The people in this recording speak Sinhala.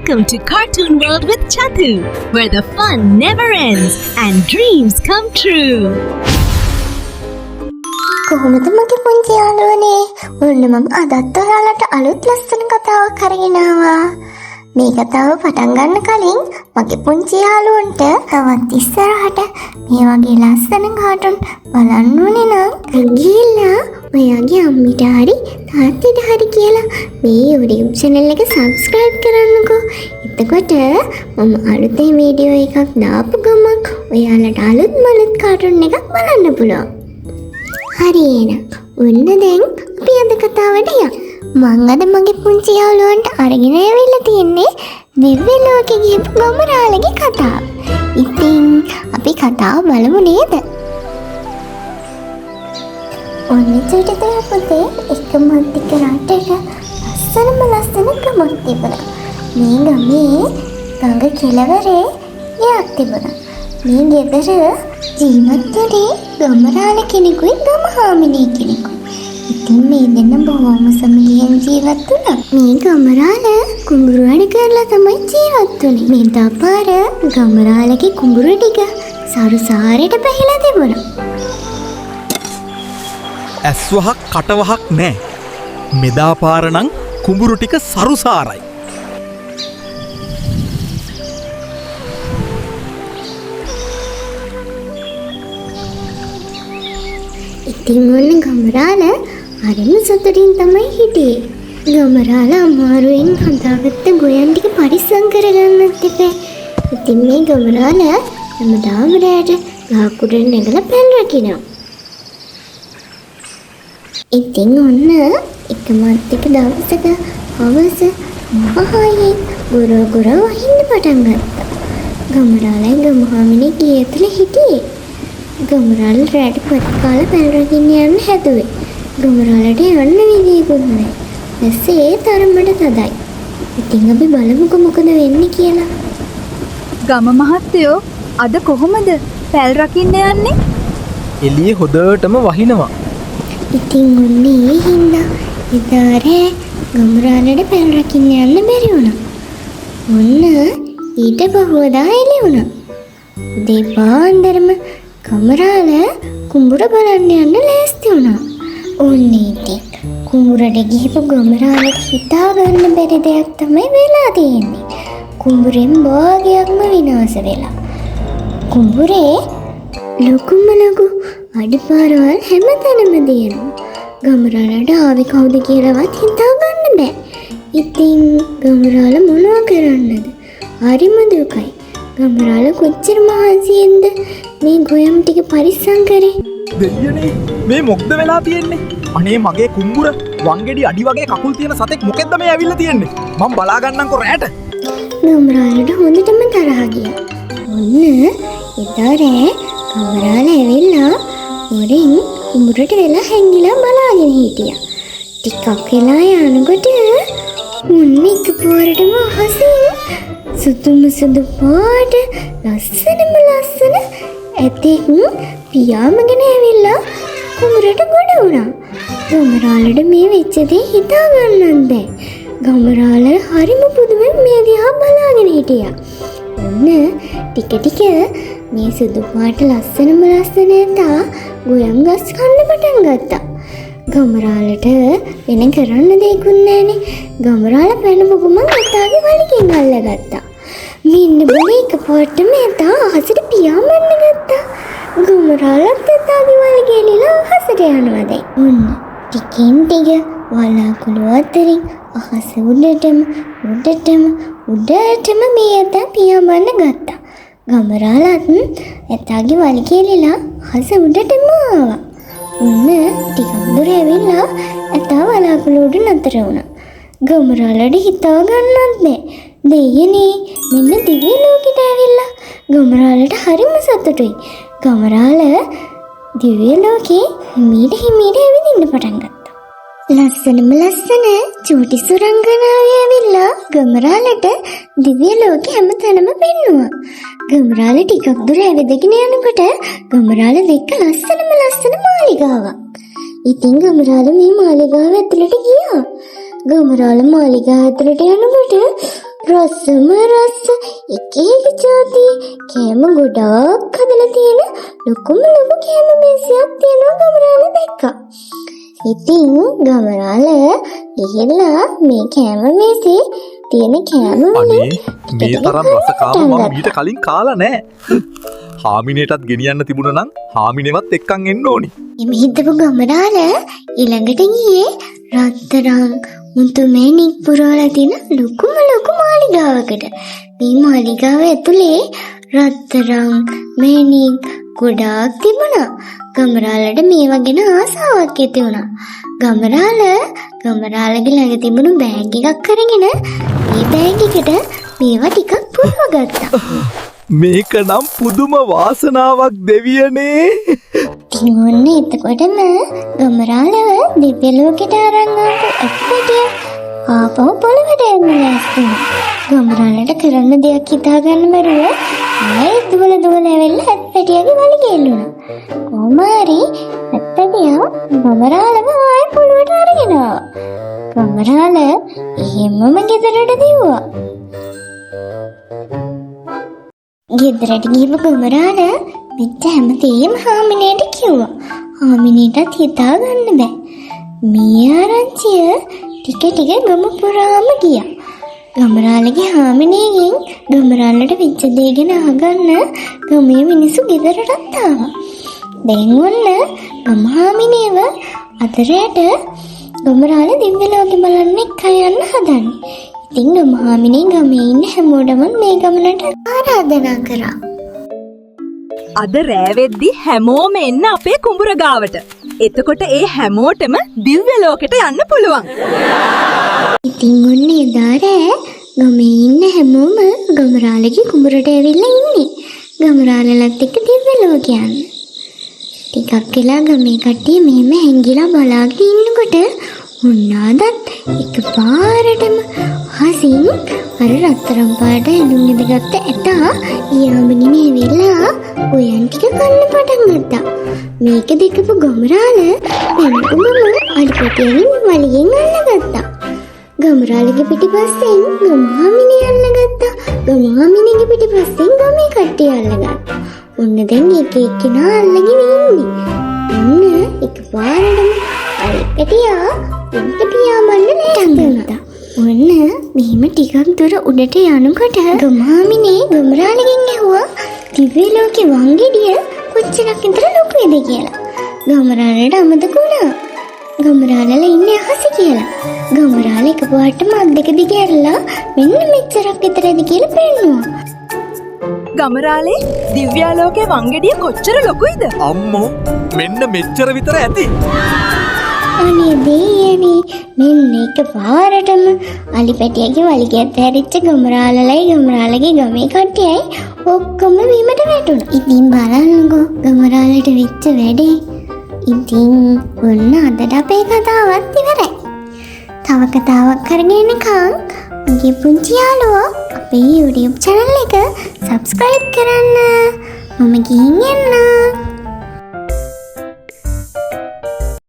Welcome to Cartoon World with Chatu, where the fun never ends and dreams come true. කොහොමද මගේ පුංචි යාළුවනේ? ඔන්න මම අදත් ඔයාලට අලුත් ලස්සන කතාවක් අරගෙන ආවා. මේ කතාව පටන් ගන්න කලින් මගේ පුංචි යාළුවන්ට තවත් ඉස්සරහට මේ වගේ ලස්සන කාටුන් බලන්න ඕනේ නම් ගිහිල්ලා ඔයාගේ අම්මිට හරි තාත්තට හරි කියලා මේ YouTube channel එක subscribe කරන්නකෝ. එතකොට මම අලුතෙන් වීඩියෝ එකක් දාපු ගමන් ඔයාලට අලුත් කාටුන් එකක් බලන්න පුළුවන්. හරි එහෙනම් ඔන්න දැන් අපි අද කතාවට යමු. මං අද මගේ පුංචි යාළුවන්ට අරගෙන ආවිල්ලා තියෙන්නේ දිව්‍ය ලෝකෙ ගියපු ගොමරාලගේ කතාව. ඉතින් අපි කතාව බලමු නේද? ඔන්න චුටි පුතේ එක මන්තික රටක ලස්සන ගමක් තිබුණා. මේ ගමේ ගඟ කෙළවරේ යක් තිබුණා. මේ ගෙදර ජීවත් වුණේ ගොමරාල කෙනෙකුයි ගමහාමිනේ කෙනෙකුයි. ඉතින් මේ දෙන්න බොහොම සමගියෙන් ජීවත් වුණා. මේ ගොමරාල කුඹුරු වැඩ කරලා තමයි ජීවත් වුණේ. මේ දපාර ගොමරාලගේ කුඹුරු ටික සරුසාරයට පැහිලා තිබුණා. ඇස්වහක් කටවහක් නෑ. මෙදා පාර නම් කුඹුරු ටික සරුසාරයි. ඉතින් ඔන්න ගොමරාල හරිම සතුටින් තමයි හිටියේ. ගොමරාල අමාරුවෙන් හදාගත්ත ගොයන් ටික පරිස්සම් කරගන්නත් එපා. ඉතින් මේ ගොමරාල හැමදාම රැට ගහකුඩ නැගලා පැල් රකිනවා. ඉතින් ඔන්න එකමත් එක දවසක හවස මහහායේ ගොර වහින්න පටන් ගත්තා. ගොමරාලයි ගමහාමිනේ ගේ ඇතුලේ හිටියේ. ගොමරාල රැට පත් කාලා පැල් රකින්න යන්න හැදුවේ. ගොමරාලට යන්න විදියකුත් නැහැ. ඇස්සේ තරමට තදයි. ඉතින් අපි බලමුකෝ මොකද වෙන්නේ කියලා. ගම මහත්තයෝ අද කොහොමද පැල් රකින්න යන්නේ? එළියේ හොදටම වහිනවා. ඉතින් ඔන්නේ හින්දා ඉදාරේ ගොමරාලට පැල් රකින්න යන්න බැරි වුණා. ඔන්න ඊට බහුවදා එළි වුණා. උදේ පාන්දරම ගොමරාල කුඹුර බලන්න යන්න ලෑස්ති වුණා. ඔන්නේ ඉතින් කුඹුරට ගිහපු ගොමරාලට හිතා ගන්න බැරි දෙයක් තමයි වෙලා තියෙන්නේ. කුඹුරෙන් භාගයක්ම විනාශ වෙලා. කුඹුරේ ලොකු අඩපාරවල් හැමතැනම තියෙනවා. ගොමරාලට ආවේ කවුද කියලාවත් හිතා ගන්න බෑ. ඉතින් ගොමරාල මොනවා කරන්නද? හරිම දුකයි. ගොමරාල කොච්චර මහන්සියෙන්ද මේ ගොයම් ටික පරිස්සම් කරේ. දෙයියනේ මේ මොකද වෙලා තියෙන්නේ? අනේ මගේ කුඹුර වංගෙඩි අඩි වගේ කකුල් තියෙන සතෙක් මොකෙද්ද මේ ඇවිල්ලා තියෙන්නේ? මම බලා ගන්නම්කෝ රැට. ගොමරාලට හොඳටම තරහ ගියා. ඔන්න එදා රෑ ගොමරාල ඇවිල්ලා වරින් කුඹුරට වෙලා හැංගිලා බලාගෙන හිටියා. ටිකක් වෙලා යනකොට මුන්න එකපාරටම අහසින් සුදු පාට ලස්සන ඇතෙක් පියාඹගෙන ඇවිල්ලා කුඹුරට ගොඩ වුණා. ගොමරාලට මේ වෙච්ච දේ හිතා ගන්නත් බෑ. ගොමරාල හරිම පුදුමෙන් මේ දිහා බලාගෙන හිටියා. ඔන්න ටික මේ සුදු පාට ලස්සන ඇතා ගොයම් ගස් කන්න පටන් ගත්තා. ගොමරාලට වෙන කරන්න දෙයක්වත් නැනේ. ගොමරාල පැනපු ගමන් ඇතාගේ වලිගෙන් අල්ලගත්තා. මෙන්න බොලේ එකපාරටම ඇතා අහසට පියාඹන්න ගත්තා. ගොමරාලත් ඇතාගේ වලිගේ එලිලා අහසට යනවා දැන්. ඔන්න ටිකින් ටික වලාකුළු අතරින් අහස උඩටම මේ ඇතා පියාඹන්න ගත්තා. ගොමරාලත් ඇතාගේ වලිගේ එලිලා අහස උඩටම ආවා. ඔන්න ටිකක් දුර ඇවිල්ලා ඇතා වලාකුළු උඩ නතර වුණා. ගොමරාලට හිතා ගන්නත් බෑ. දෙයියනේ මෙන්න දිව්‍ය ලෝකෙට ඇවිල්ලා. ගොමරාලට හරිම සතුටුයි. ගොමරාල දිව්‍ය ලෝකේ හිමීට ඇවිදින්න පටන් ගත්තා. ලස්සන චූටි සුරංගනාවේ ඇවිල්ලා ගොමරාලට දිව්‍ය ලෝකේ හැමතැනම පෙන්නුවා. ගොමරාල ටිකක් දුර ඇවිදගෙන යනකොට ගොමරාල දැක්ක ලස්සන මාලිගාවක්. ඉතින් ගොමරාල මේ මාලිගාව ඇතුළට ගියා. ගොමරාල මාලිගාව ඇතුළට යනකොට රසම රස එක එක જાති කෑම ගොඩාක් හදලා තියෙන ලොකුම ලොකු කෑම මේසයක් තියෙනවා ගමරාල දැක්කා. ඉතින් ගමරාල ගිහිල්ලා මේ කෑම මේසේ තියෙන කෑම අනේ මේ තරම් රසකාම මම මීට කලින් කාලා නෑ. හාමිනේටත් ගෙනියන්න තිබුණා නම් හාමිනේවත් එක්කන් එන්න ඕනි. එමෙ හිටපු ගමරාල ඊළඟට ගියේ රත්තරන් මුතුමැණික් පුරවලා තියෙන ලොකුම ලොකු මාලිගාවකට. මේ මාලිගාව ඇතුලේ රත්තරන් මැණික් ගොඩාක් තිබුණා. ගමරාලට මේවා ගැන ආසාවක් ඇති වුණා. ගමරාලගේ ළඟ තිබුණු බෑග් එකක් අරගෙන මේ බෑග් එකට මේවා ටිකක් පුරවගත්තා. මේක නම් පුදුම වාසනාවක් දෙවියනේ. ඉතින් ඔන්න එතකොටම ගමරාලව දිව්‍ය ලෝකෙට අරන් ආපු ඇත්තටිය ආපහු පොළවට යන්න ලෑස්ති වුණා. ගමරාලට කරන්න දෙයක් හිතාගන්න බැරුව ආයෙත් දුවල ඇවිල්ලා ඇත්තටියගේ වලිගේ එල්ලුණා. කොහොම හරි ඇත්තටියා ගමරාලව ආයෙ පොළවට අරගෙන ආවා. ගමරාල එහෙමම ගෙදරට දිව්වා. ගෙදරට ගිහම ගමරාල මෙච්ච හැමතේම හාමිනේට කිව්වා. හාමිනේටත් හිතා ගන්න බෑ. මේ ආරංචිය ටික ගම පුරාම ගියා. ගමරාලගේ හාමිනේගෙන් ගමරාලට වෙච්ච දේ ගැන අහගන්න ගමේ මිනිස්සු ගෙදරටත් ආවා. දැන් ඔන්න ගම හාමිනේව අතරයට ගමරාල දිව්‍ය ලෝකෙ බලන්න එක්කන් යන්න හදන්නේ. ඉතින් ගම හාමිනේ ගමේ ඉන්න හැමෝටම මේ ගමනට ආරාධනා කරා. අද රෑවෙද්දි හැමෝම එන්න අපේ කුඹුර ගාවට. එතකොට ඒ හැමෝටම දිව්‍ය ලෝකෙට යන්න පුළුවන්. ඉතින් ඔන්න එදා රෑ ගමේ ඉන්න හැමෝම ගමරාලගේ කුඹුරට ඇවිල්ලා ඉන්නේ. ගමරාලලත් එක්ක දිව්‍ය ලෝකෙ යන්න. ටිකක් වෙලා ගමේ කට්ටිය මෙහෙම හැංගිලා බලාගෙන ඉන්නකොට උන්නාදත් එකපාරටම හසින් අර රත්තරන් පාට ඇඳුම් ඉදගත්ත ඇතා යාමගෙන ඇවිල්ලා ඔයන් ටික කන්න පටන් ගත්තා. මේක දැකපු ගමරාල පැනපුමම අඩිපටියකින් වලිගෙන් අල්ලගත්තා. ගමරාලගේ පිටිපස්සෙන් ගමහාමිනේ අල්ලගත්තා. ගමහාමිනේගේ පිටිපස්සෙන් ගමේ කට්ටිය අල්ලගත්තා. ඔන්න දැන් එක එක්කෙනා අල්ලගෙන ඉන්නේ. ඔන්න එකපාරටම අල්පටියා උන්ට පියාඹන්න ලෑස්ති. ඔන්න මෙහෙම ටිකක් දුර උඩට යනකොට ගමහාමිනේ ගමරාලගෙන් ඇහුවා දිව්‍ය ලෝකේ වංගෙඩිය කොච්චරක් විතර ලොකුද කියලා. ගමරාලට අමතක වුණා. ගමරාලලා ඉන්නේ අහස කියලා. ගමරාල එකපාරටම අත් දෙක දිග ඇරලා මෙන්න මෙච්චරක් විතරද කියලා පෙන්නුවා. ගමරාලේ දිව්‍යාලෝකේ වංගෙඩිය කොච්චර ලොකුයිද? අම්මෝ මෙන්න මෙච්චර විතර ඇති. අනේ දෙයනේ මෙන්න එකපාරටම අලිපැටියගේ වලිගයත් ඇරිච්ච ගමරාලලයි ගමරාලගේ ගමේ කට්ටියයි ඔක්කොම බීමට වැටුණා. ඉතින් බලන්නකෝ ගමරාලට වෙච්ච වැඩේ. ඉතින් ඔන්න අදට අපේ කතාවත් ඉවරයි. තව කතාවක් කරගෙන එනකම් මගේ පුංචි යාළුවෝ අපේ YouTube channel එක subscribe කරන්න. මම ගිහින් එන්නම්.